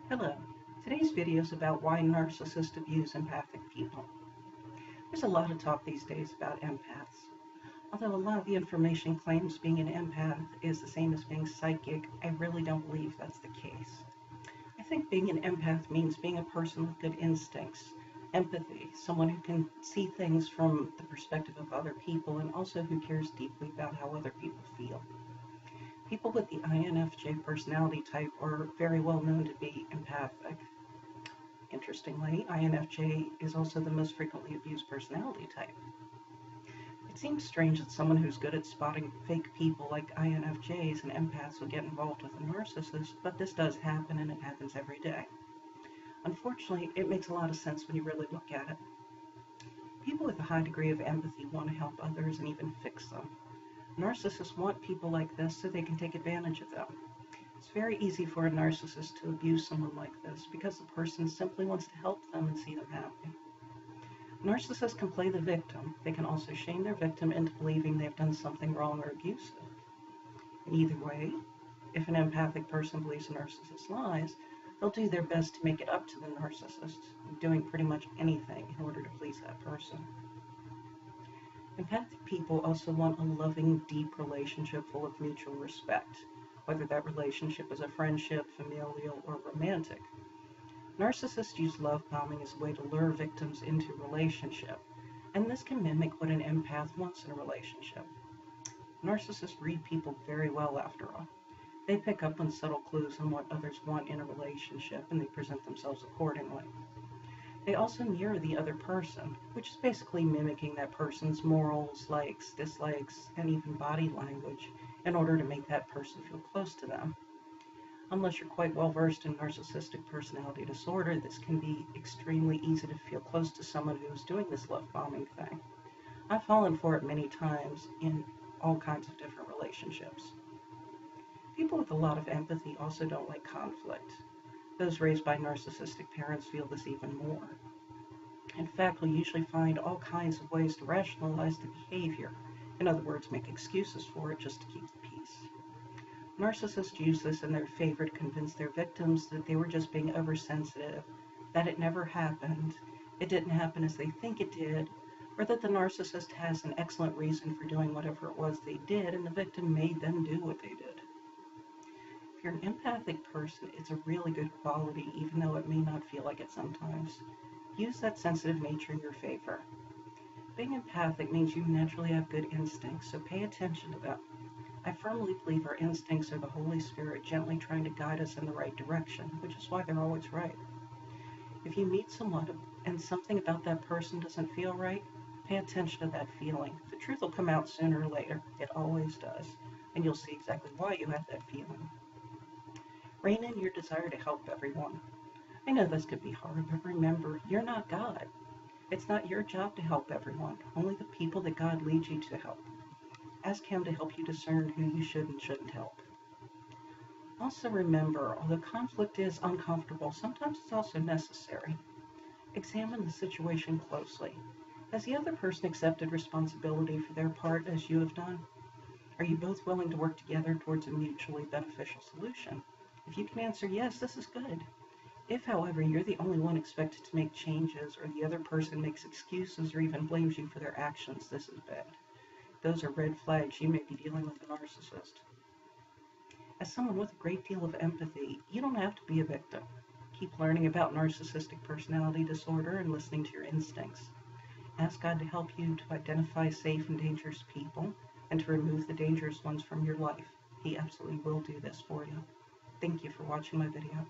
Hello. Today's video is about why narcissists abuse empathic people. There's a lot of talk these days about empaths. Although a lot of the information claims being an empath is the same as being psychic, I really don't believe that's the case. I think being an empath means being a person with good instincts, empathy, someone who can see things from the perspective of other people and also who cares deeply about how other people feel. People with the INFJ personality type are very well known to be empathic. Interestingly, INFJ is also the most frequently abused personality type. It seems strange that someone who's good at spotting fake people like INFJs and empaths would get involved with a narcissist, but this does happen and it happens every day. Unfortunately, it makes a lot of sense when you really look at it. People with a high degree of empathy want to help others and even fix them. Narcissists want people like this so they can take advantage of them. It's very easy for a narcissist to abuse someone like this because the person simply wants to help them and see them happy. Narcissists can play the victim. They can also shame their victim into believing they've done something wrong or abusive. In either way, if an empathic person believes a narcissist lies, they'll do their best to make it up to the narcissist, doing pretty much anything in order to please that person. Empathic people also want a loving, deep relationship full of mutual respect, whether that relationship is a friendship, familial, or romantic. Narcissists use love bombing as a way to lure victims into a relationship, and this can mimic what an empath wants in a relationship. Narcissists read people very well, after all. They pick up on subtle clues on what others want in a relationship, and they present themselves accordingly. They also mirror the other person, which is basically mimicking that person's morals, likes, dislikes, and even body language in order to make that person feel close to them. Unless you're quite well versed in narcissistic personality disorder, this can be extremely easy to feel close to someone who's doing this love bombing thing. I've fallen for it many times in all kinds of different relationships. People with a lot of empathy also don't like conflict. Those raised by narcissistic parents feel this even more. In fact, we'll usually find all kinds of ways to rationalize the behavior. In other words, make excuses for it just to keep the peace. Narcissists use this in their favor to convince their victims that they were just being oversensitive, that it never happened, it didn't happen as they think it did, or that the narcissist has an excellent reason for doing whatever it was they did and the victim made them do what they did. If you're an empathic person, it's a really good quality, even though it may not feel like it sometimes. Use that sensitive nature in your favor. Being empathic means you naturally have good instincts, so pay attention to them. I firmly believe our instincts are the Holy Spirit gently trying to guide us in the right direction, which is why they're always right. If you meet someone and something about that person doesn't feel right, pay attention to that feeling. The truth will come out sooner or later. It always does. And you'll see exactly why you have that feeling. Rein in your desire to help everyone. I know this could be hard, but remember, you're not God. It's not your job to help everyone, only the people that God leads you to help. Ask Him to help you discern who you should and shouldn't help. Also remember, although conflict is uncomfortable, sometimes it's also necessary. Examine the situation closely. Has the other person accepted responsibility for their part as you have done? Are you both willing to work together towards a mutually beneficial solution? If you can answer yes, this is good. If, however, you're the only one expected to make changes, or the other person makes excuses or even blames you for their actions, this is bad. Those are red flags. You may be dealing with a narcissist. As someone with a great deal of empathy, you don't have to be a victim. Keep learning about narcissistic personality disorder and listening to your instincts. Ask God to help you to identify safe and dangerous people and to remove the dangerous ones from your life. He absolutely will do this for you. Thank you for watching my video.